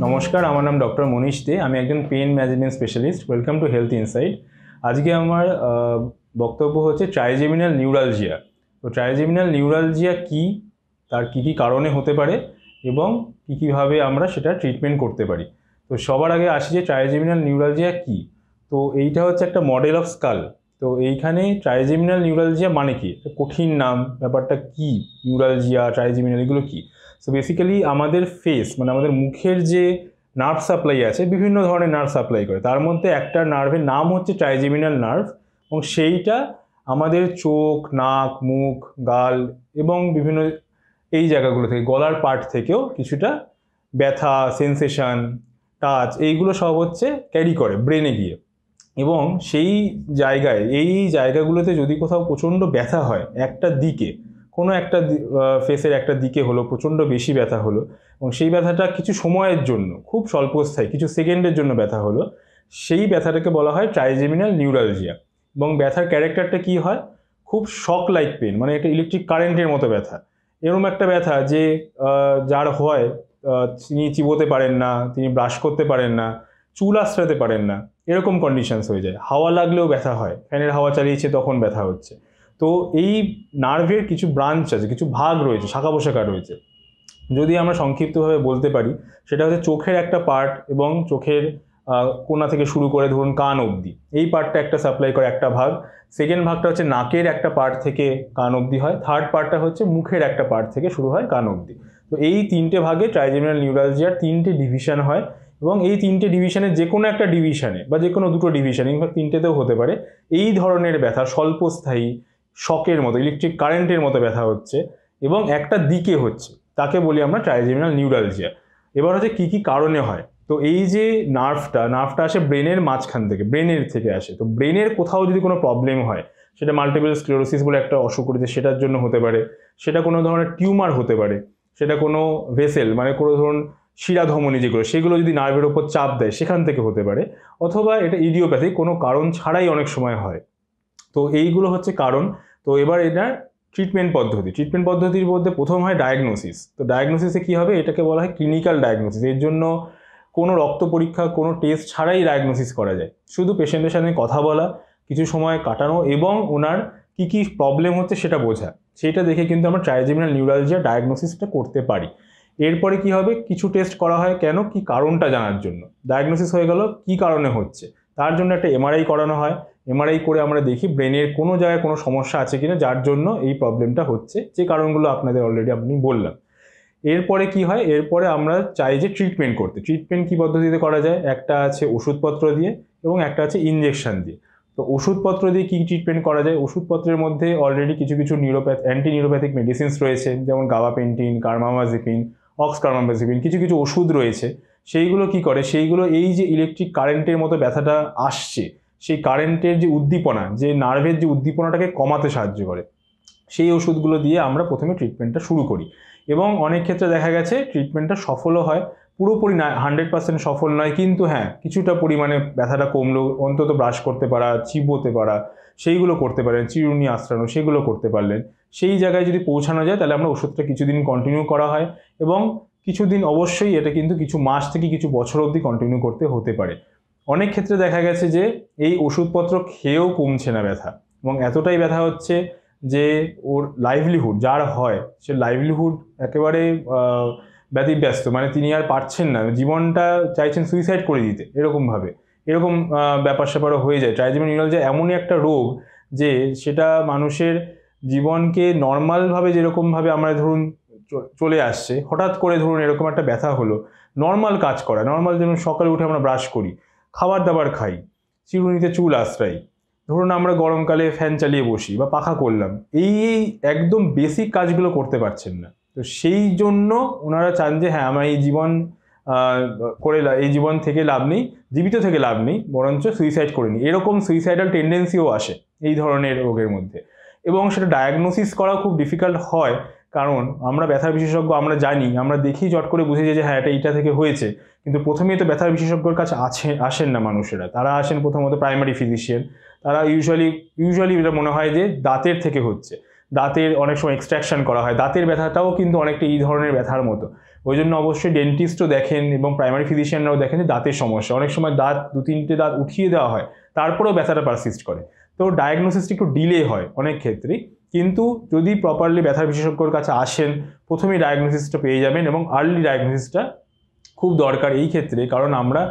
নমস্কার, আমার নাম ডক্টর মনীষ দে। আমি একজন pen management specialist. Welcome to health insight. আজকে আমার বক্তব্য হচ্ছে ট্রাইজেমিনাল নিউরালজিয়া। তো ট্রাইজেমিনাল নিউরালজিয়া কি, তার কি কি কারণে হতে পারে এবং কীভাবে আমরা সেটা ট্রিটমেন্ট করতে পারি। তো সবার আগে আসি যে ট্রাইজেমিনাল নিউরালজিয়া কি। তো এইটা হচ্ছে একটা মডেল অফ স্কাল। তো এইখানে ট্রাইজেমিনাল নিউরালজিয়া মানে কি, কঠিন নাম, ব্যাপারটা কি, নিউরালজিয়া ট্রাইজেমিনাল এগুলো কি। সো বেসিক্যালি আমাদের ফেস মানে আমাদের মুখের যে নার্ভ সাপ্লাই আছে, বিভিন্ন ধরনের নার্ভ সাপ্লাই করে, তার মধ্যে একটা নার্ভের নাম হচ্ছে ট্রাইজেমিনাল নার্ভ, এবং সেইটা আমাদের চোখ, নাক, মুখ, গাল এবং বিভিন্ন এই জায়গাগুলো থেকে, গলার পার্ট থেকেও কিছুটা ব্যথা, সেন্সেশন, টাচ, এইগুলো সব হচ্ছে ক্যারি করে ব্রেনে গিয়ে। এবং সেই জায়গায়, এই জায়গাগুলোতে যদি কোথাও প্রচণ্ড ব্যথা হয় একটা দিকে, কোনো একটা ফেসের একটা দিকে হলো প্রচণ্ড বেশি ব্যথা হলো, এবং সেই ব্যথাটা কিছু সময়ের জন্য, খুব স্বল্পস্থায়ী কিছু সেকেন্ডের জন্য ব্যথা হলো, সেই ব্যথাটাকে বলা হয় ট্রাইজেমিনাল নিউরালজিয়া। এবং ব্যথার ক্যারেক্টারটা কি হয়, খুব শক লাইক পেন, মানে একটা ইলেকট্রিক কারেন্টের মতো ব্যথা। এরকম একটা ব্যথা যে যার হয় তিনি চিবোতে পারেন না, তিনি ব্রাশ করতে পারেন না, চুল আঁচড়াতে পারেন না, এরকম কন্ডিশনস হয়ে যায়। হাওয়া লাগলেও ব্যথা হয়, ফ্যানের হাওয়া চালিয়েছে তখন ব্যথা হচ্ছে। তো এই নার্ভের কিছু ব্রাঞ্চ আছে, কিছু ভাগ রয়েছে, শাখা প্রশাখা রয়েছে। যদি আমরা সংক্ষিপ্তভাবে বলতে পারি, সেটা হচ্ছে চোখের একটা পার্ট এবং চোখের কোণা থেকে শুরু করে ধরুন কান অবধি, এই পার্টটা একটা সাপ্লাই করে একটা ভাগ। সেকেন্ড ভাগটা হচ্ছে নাকের একটা পার্ট থেকে কান অবধি হয়। থার্ড পার্টটা হচ্ছে মুখের একটা পার্ট থেকে শুরু হয় কান অবধি। তো এই তিনটে ভাগে ট্রাইজেমিনাল নিউরালজিয়ার তিনটে ডিভিশন হয়, এবং এই তিনটে ডিভিশনে যে কোনো একটা ডিভিশনে বা যে কোনো দুটো ডিভিশনে, ইনফ্যাক্ট তিনটেতেও হতে পারে, এই ধরনের ব্যথা স্বল্পস্থায়ী শকের মতো, ইলেকট্রিক কারেন্টের মতো ব্যথা হচ্ছে এবং একটা দিকে হচ্ছে, তাকে বলি আমরা ট্রাইজেমিনাল নিউরালজিয়া। এবার হচ্ছে কী কী কারণে হয়। তো এই যে নার্ভটা আসে ব্রেনের মাঝখান থেকে, ব্রেনের থেকে আসে। তো ব্রেনের কোথাও যদি কোনো প্রবলেম হয়, সেটা মাল্টিপল স্ক্লেরোসিস বলে একটা অসুখ করেছে সেটার জন্য হতে পারে, সেটা কোনো ধরনের টিউমার হতে পারে, সেটা কোনো ভেসেল মানে কোনো ধরুন শিরাধমনী যেগুলো, সেগুলো যদি নার্ভের ওপর চাপ দেয় সেখান থেকে হতে পারে, অথবা এটা ইডিওপ্যাথিক, কোনো কারণ ছাড়াই অনেক সময় হয়। তো এইগুলো হচ্ছে কারণ। তো এবার এটার ট্রিটমেন্ট পদ্ধতির মধ্যে প্রথম হয় ডায়াগনোসিস। তো ডায়াগনোসিসে কী হবে, এটাকে বলা হয় ক্লিনিক্যাল ডায়াগনোসিস। এর জন্য কোনো রক্ত পরীক্ষা, কোনো টেস্ট ছাড়াই ডায়াগনোসিস করা যায়। শুধু পেশেন্টের সাথে কথা বলা, কিছু সময় কাটানো এবং ওনার কী কী প্রবলেম হচ্ছে সেটা বোঝা, সেইটা দেখে কিন্তু আমরা ট্রাইজেমিনাল নিউরালজিয়া ডায়াগনোসিসটা করতে পারি। এরপরে কি হবে, কিছু টেস্ট করা হয়, কেন, কি কারণটা জানার জন্য। ডায়াগনোসিস হয়ে গেল কী কারণে হচ্ছে, তার জন্য একটা এমআরআই করানো হয়। এমআরআই করে আমরা দেখি ব্রেনের কোনো জায়গায় কোনো সমস্যা আছে কিনা, যার জন্য এই প্রবলেমটা হচ্ছে, যে কারণগুলো আপনাদের অলরেডি আমি বললাম। এরপরে কি হয়, এরপরে আমরা চাই যে ট্রিটমেন্ট করতে। ট্রিটমেন্ট কী পদ্ধতিতে করা যায়, একটা আছে ওষুধপত্র দিয়ে এবং একটা আছে ইনজেকশন দিয়ে। তো ওষুধপত্র দিয়ে কী ট্রিটমেন্ট করা যায়, ওষুধপত্রের মধ্যে অলরেডি কিছু অ্যান্টি নিউরোপ্যাথিক মেডিসিনস রয়েছে, যেমন গাবাপেন্টিন, কার্মামাজিপিন, অক্সকার্মামাজিপিন, কিছু ওষুধ রয়েছে। সেইগুলো কি করে, সেইগুলো এই যে ইলেকট্রিক কারেন্টের মতো ব্যথাটা আসছে, সেই কারেন্টের যে উদ্দীপনা, যে নার্ভের যে উদ্দীপনাটাকে কমাতে সাহায্য করে, সেই ওষুধগুলো দিয়ে আমরা প্রথমে ট্রিটমেন্টটা শুরু করি। এবং অনেক ক্ষেত্রে দেখা গেছে ট্রিটমেন্টটা সফলও হয়, পুরোপুরি না, 100% সফল নয়, কিন্তু হ্যাঁ কিছুটা পরিমাণে ব্যথাটা কমলো, অন্তত ব্রাশ করতে পারা, চিবোতে পারা, সেইগুলো করতে পারেন, চিরুনি আঁচড়ানো সেগুলো করতে পারলেন। সেই জায়গায় যদি পৌঁছানো যায় তাহলে আমরা ওষুধটা কিছুদিন কন্টিনিউ করা হয়, এবং কিছুদিন অবশ্যই এটা কিন্তু কিছু মাস থেকে কিছু বছর অবধি কন্টিনিউ করতে হতে পারে। অনেক ক্ষেত্রে দেখা গেছে যে এই ওষুধপত্র খেয়েও কমছে না ব্যথা, এবং এতটাই ব্যথা হচ্ছে যে ওর লাইভলিহুড, যার হয় সে লাইভলিহুড একেবারে ব্যতিব্যস্ত, মানে তিনি আর পারছেন না, জীবনটা চাইছেন সুইসাইড করে দিতে, এরকম ব্যাপার স্যাপারও হয়ে যায়। ট্রাইজেমিনাল নিউরালজিয়া এমনই একটা রোগ যে সেটা মানুষের জীবনকে নর্মালভাবে, যেরকমভাবে আমরা ধরুন চলে আসছে, হঠাৎ করে ধরুন এরকম একটা ব্যথা হলো, নর্মাল কাজ করা, নর্মাল যেমন সকালে উঠে আমরা ব্রাশ করি, খাবার দাবার খাই, চিরুনিতে চুল আঁচড়াই, ধরুন আমরা গরমকালে ফ্যান চালিয়ে বসি বা পাখা করলাম, এই একদম বেসিক কাজগুলো করতে পারছেন না। তো সেই জন্য ওনারা চান যে হ্যাঁ আমার এই জীবন থেকে লাভ নেই, জীবিত থেকে লাভ নেই, বরঞ্চ সুইসাইড করে নিই, এরকম সুইসাইডাল টেন্ডেন্সিও আসে এই ধরনের রোগের মধ্যে। এবং সেটা ডায়াগনোসিস করা খুব ডিফিকাল্ট হয়, কারণ আমরা ব্যথার বিশেষজ্ঞ, আমরা জানি, আমরা দেখি চট করে বুঝে যাই যে হ্যাঁ এটা থেকে হয়েছে, কিন্তু প্রথমেই তো ব্যথার বিশেষজ্ঞর কাছে আসেন না মানুষেরা। তারা আসেন প্রথমত প্রাইমারি ফিজিশিয়ান, তারা ইউজুয়ালি এটা মনে হয় যে দাঁতের থেকে হচ্ছে, দাঁতের অনেক সময় এক্সট্রাকশন করা হয়, দাঁতের ব্যথাটাও কিন্তু অনেকটা এই ধরনের ব্যথার মতো। ওই জন্য অবশ্যই ডেন্টিস্টও দেখেন এবং প্রাইমারি ফিজিশিয়ানরাও দেখেন যে দাঁতের সমস্যা, অনেক সময় দাঁত 2-3টে দাঁত উঠিয়ে দেওয়া হয়, তারপরেও ব্যথাটা পারসিস্ট করে। তো ডায়াগনোসিসটা একটু ডিলে হয় অনেক ক্ষেত্রেই, কিন্তু যদি প্রপারলি ব্যথার বিশেষজ্ঞর কাছে আসেন প্রথমেই ডায়াগনোসিসটা পেয়ে যাবেন, এবং আর্লি ডায়াগনোসিসটা খুব দরকার এই ক্ষেত্রে, কারণ আমরা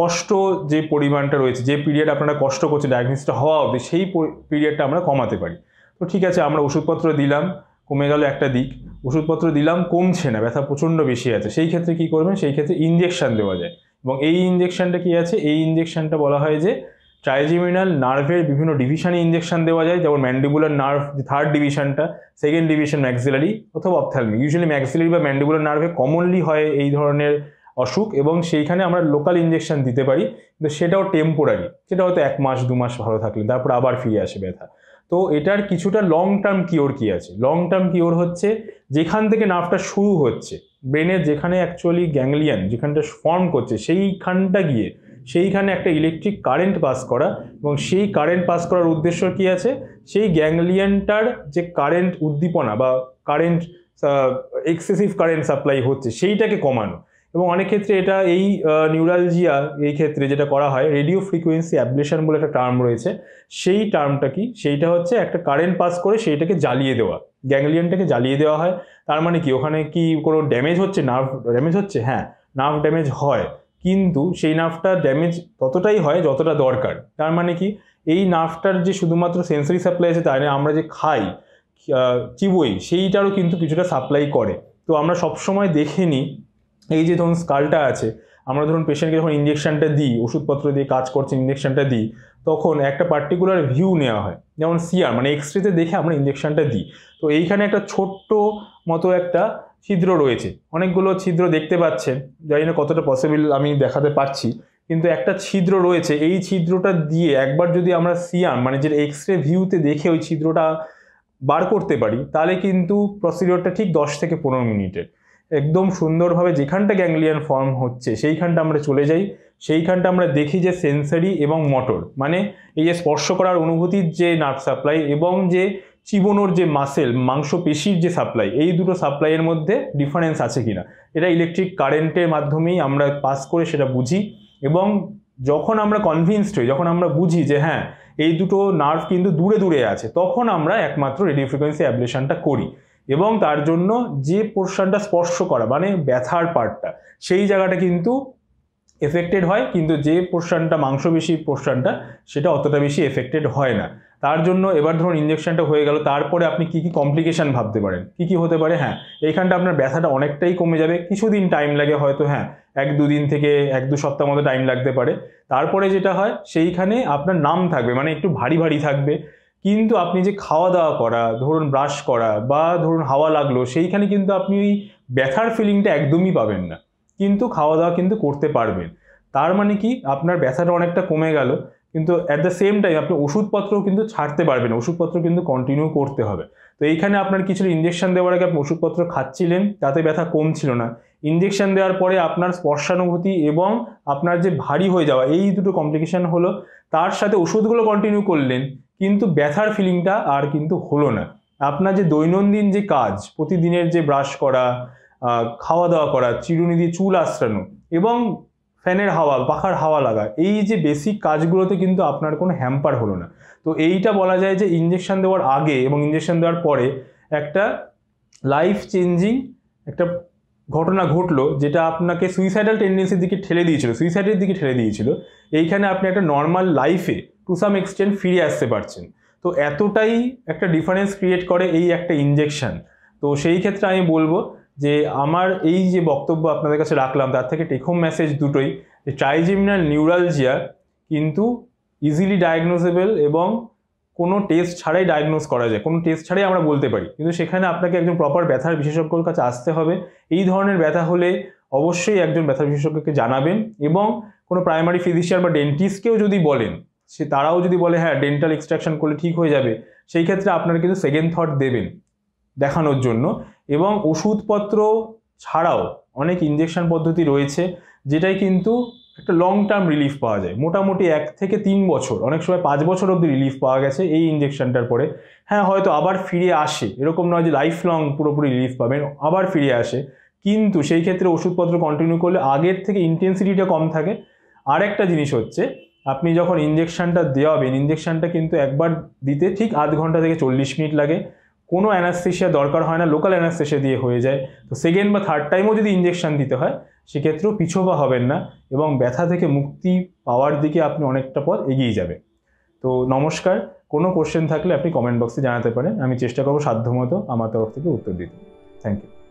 কষ্ট যে পরিমাণটা রয়েছে, যে পিরিয়ড আপনারা কষ্ট করছে ডায়াগনোসিসটা হওয়া অবধি, সেই পিরিয়ডটা আমরা কমাতে পারি। তো ঠিক আছে, আমরা ওষুধপত্র দিলাম, কমে গেল একটা দিক, ওষুধপত্র দিলাম কমছে না, ব্যথা প্রচণ্ড বেশি আছে, সেই ক্ষেত্রে কি করবেন, সেই ক্ষেত্রে ইনজেকশন দেওয়া যায়। এবং এই ইনজেকশনটা কি আছে, এই ইনজেকশনটা বলা হয় যে ট্রাইজেমিনাল নার্ভের বিভিন্ন ডিভিশনে ইনজেকশন দেওয়া যায়, যেমন ম্যান্ডিবুলার নার্ভ যে 3rd ডিভিশনটা, 2nd ডিভিশন ম্যাক্সিলারি অথবা অপথ্যালমিক। ইউজুয়ালি ম্যাক্সিলারি বা ম্যান্ডিবুলার নার্ভে কমনলি হয় এই ধরনের অসুখ, এবং সেইখানে আমরা লোকাল ইনজেকশন দিতে পারি, কিন্তু সেটাও টেম্পোরারি, সেটা হয়তো 1 মাস 2 মাস ভালো থাকলে তারপর আবার ফিরে আসে ব্যথা। তো এটার কিছুটা লং টার্ম কিওর কি আছে, লং টার্ম কিওর হচ্ছে যেখান থেকে নার্ভটা শুরু হচ্ছে, ব্রেনের যেখানে অ্যাকচুয়ালি গ্যাংলিয়ান যেখানটা ফর্ম করছে, সেইখানটা গিয়ে সেইখানে একটা ইলেকট্রিক কারেন্ট পাস করা, এবং সেই কারেন্ট পাস করার উদ্দেশ্য কি আছে, সেই গ্যাংলিয়ানটার যে কারেন্ট উদ্দীপনা বা কারেন্ট এক্সেসিভ কারেন্ট সাপ্লাই হচ্ছে সেইটাকে কমানো। এবং অনেক ক্ষেত্রে এটা এই নিউরালজিয়া এই ক্ষেত্রে যেটা করা হয়, রেডিও ফ্রিকোয়েন্সি অ্যাবলেশন বলে একটা টার্ম রয়েছে, সেই টার্মটা কি, সেইটা হচ্ছে একটা কারেন্ট পাস করে সেইটাকে জ্বালিয়ে দেওয়া, গ্যাংলিয়নটাকে জ্বালিয়ে দেওয়া হয়। তার মানে কি, ওখানে কি কোনো ড্যামেজ হচ্ছে, নার্ভ ড্যামেজ হচ্ছে? হ্যাঁ, নার্ভ ড্যামেজ হয়, কিন্তু সেই নার্ভটা ড্যামেজ ততটাই হয় যতটা দরকার। তার মানে কি, এই নার্ভটার যে শুধুমাত্র সেন্সরি সাপ্লাই আছে তাই না, আমরা যে খাই চিবোই, সেইটারও কিন্তু কিছুটা সাপ্লাই করে। তো আমরা সবসময় দেখে নিই, এই যে ধরুন স্কালটা আছে, আমরা ধরুন পেশেন্টকে যখন ইঞ্জেকশনটা দিই, ওষুধপত্র দিয়ে কাজ করছে, ইঞ্জেকশনটা দিই, তখন একটা পার্টিকুলার ভিউ নেওয়া হয়, যেমন সিআর মানে এক্সরেতে দেখে আমরা ইঞ্জেকশনটা দিই। তো এইখানে একটা ছোট্ট মতো একটা ছিদ্র রয়েছে, অনেকগুলো ছিদ্র দেখতে পাচ্ছেন, জানি না কতটা পসিবল আমি দেখাতে পারছি, কিন্তু একটা ছিদ্র রয়েছে, এই ছিদ্রটা দিয়ে একবার যদি আমরা সিআর মানে যে এক্সরে ভিউতে দেখে ওই ছিদ্রটা বার করতে পারি, তাহলে কিন্তু প্রসিডিওরটা ঠিক 10 থেকে 15 মিনিটের একদম সুন্দরভাবে যেখানটা গ্যাংলিয়ান ফর্ম হচ্ছে সেইখানটা আমরা চলে যাই, সেইখানটা আমরা দেখি যে সেন্সারি এবং মোটর মানে এই যে স্পর্শ করার অনুভূতির যে নার্ভ সাপ্লাই এবং যে চিবোনোর যে মাসেল মাংসপেশির যে সাপ্লাই, এই দুটো সাপ্লাইয়ের মধ্যে ডিফারেন্স আছে কিনা, এটা ইলেকট্রিক কারেন্টের মাধ্যমেই আমরা পাস করে সেটা বুঝি। এবং যখন আমরা কনভিন্সড হই, যখন আমরা বুঝি যে হ্যাঁ এই দুটো নার্ভ কিন্তু দূরে দূরে আছে, তখন আমরা একমাত্র রেডিও ফ্রিকোয়েন্সি অ্যাবলেশনটা করি। এবং তার জন্য যে পোর্শনটা স্পর্শ করা মানে ব্যথার পার্টটা, সেই জায়গাটা কিন্তু এফেক্টেড হয়, কিন্তু যে পোর্শনটা মাংসপেশির পোর্শনটা সেটা অতটা বেশি এফেক্টেড হয় না। তার জন্য এবার ধরুন ইঞ্জেকশনটা হয়ে গেল, তারপরে আপনি কি কি কমপ্লিকেশন ভাবতে পারেন, কি কি হতে পারে। হ্যাঁ, এইখানটা আপনার ব্যথাটা অনেকটাই কমে যাবে, কিছুদিন টাইম লাগে হয়তো, হ্যাঁ 1-2 দিন থেকে 1-2 সপ্তাহ মতো টাইম লাগতে পারে। তারপরে যেটা হয়, সেইখানে আপনার নাম থাকবে, মানে একটু ভারী ভারী থাকবে, কিন্তু আপনি যে খাওয়া দাওয়া করা, ধরুন ব্রাশ করা বা ধরুন হাওয়া লাগলো, সেইখানে কিন্তু আপনি ওই ব্যথার ফিলিংটা একদমই পাবেন না, কিন্তু খাওয়া দাওয়া কিন্তু করতে পারবেন। তার মানে কি, আপনার ব্যথাটা অনেকটা কমে গেল, কিন্তু অ্যাট দ্য সেম টাইম আপনি ওষুধপত্রও কিন্তু ছাড়তে পারবেন, ওষুধপত্র কিন্তু কন্টিনিউ করতে হবে। তো এইখানে আপনার কিছু ইঞ্জেকশন দেওয়ার আগে আপনি ওষুধপত্র খাচ্ছিলেন, তাতে ব্যথা কমছিল না, ইঞ্জেকশন দেওয়ার পরে আপনার স্পর্শানুভূতি এবং আপনার যে ভারী হয়ে যাওয়া, এই দুটো কমপ্লিকেশন হলো, তার সাথে ওষুধগুলো কন্টিনিউ করলেন, কিন্তু ব্যথার ফিলিংটা আর কিন্তু হলো না। আপনার যে দৈনন্দিন যে কাজ, প্রতিদিনের যে ব্রাশ করা, খাওয়া দাওয়া করা, চিরুনি দিয়ে চুল আঁচড়ানো এবং ফ্যানের হাওয়া, পাখার হাওয়া লাগা, এই যে বেসিক কাজগুলোতে কিন্তু আপনার কোনো হ্যাম্পার হলো না। তো এইটা বলা যায় যে ইঞ্জেকশন দেওয়ার আগে এবং ইঞ্জেকশন দেওয়ার পরে একটা লাইফ চেঞ্জিং একটা ঘটনা ঘটলো, যেটা আপনাকে সুইসাইডাল টেন্ডেন্সির দিকে ঠেলে দিয়েছিল, সুইসাইডের দিকে ঠেলে দিয়েছিল। এইখানে আপনি একটা নর্মাল লাইফে টু সাম এক্সটেন্ট ফিরে আসতে পারছেন। তো এতটাই একটা ডিফারেন্স ক্রিয়েট করে এই একটা ইঞ্জেকশন। তো সেই ক্ষেত্রে আমি বলবো যে আমার এই যে বক্তব্য আপনাদের কাছে রাখলাম, তার থেকে টেক হোম মেসেজ দুটোই, যে ট্রাইজেমিনাল নিউরালজিয়া কিন্তু ইজিলি ডায়াগনোজেবল এবং কোনো টেস্ট ছাড়াই ডায়াগনোজ করা যায়, কোনো টেস্ট ছাড়াই আমরা বলতে পারি, কিন্তু সেখানে আপনাকে একজন প্রপার ব্যথার বিশেষজ্ঞর কাছে আসতে হবে। এই ধরনের ব্যথা হলে অবশ্যই একজন ব্যথার বিশেষজ্ঞকে জানাবেন, এবং কোনো প্রাইমারি ফিজিশিয়ান বা ডেন্টিস্টকেও যদি বলেন, তারাও যদি বলে হ্যাঁ ডেন্টাল এক্সট্রাকশন করলে ঠিক হয়ে যাবে, সেই ক্ষেত্রে আপনারা কিন্তু সেকেন্ড থট দেবেন দেখানোর জন্য। এবং ওষুধপত্র ছাড়াও অনেক ইঞ্জেকশন পদ্ধতি রয়েছে, যেটাই কিন্তু একটা লং টার্ম রিলিফ পাওয়া যায়। মোটামুটি 1 থেকে 3 বছর, অনেক সময় 5 বছর অবধি রিলিফ পাওয়া গেছে এই ইঞ্জেকশনটার পরে। হ্যাঁ, হয়তো আবার ফিরে আসে, এরকম নয় যে লাইফ লং পুরোপুরি রিলিফ পাবেন, আবার ফিরে আসে, কিন্তু সেই ক্ষেত্রে ওষুধপত্র কন্টিনিউ করলে আগের থেকে ইন্টেন্সিটিটা কম থাকে। আর একটা জিনিস হচ্ছে, আপনি যখন ইঞ্জেকশনটা দেওয়াবেন, ইঞ্জেকশনটা কিন্তু একবার দিতে ঠিক আধ ঘন্টা থেকে 40 মিনিট লাগে। কোনো অ্যানাস্থেশিয়া দরকার হয় না, লোকাল অ্যানাস্থেশিয়া দিয়ে হয়ে যায়। তো সেকেন্ড বা থার্ড টাইমও যদি ইঞ্জেকশন দিতে হয়, সেক্ষেত্রেও পিছপা হবেন না এবং ব্যথা থেকে মুক্তি পাওয়ার দিকে আপনি অনেকটা পথ এগিয়ে যাবেন। তো নমস্কার, কোনো কোশ্চেন থাকলে আপনি কমেন্ট বক্সে জানাতে পারেন, আমি চেষ্টা করবো সাধ্যমতো আমার তরফ থেকে উত্তর দিতে। Thank you.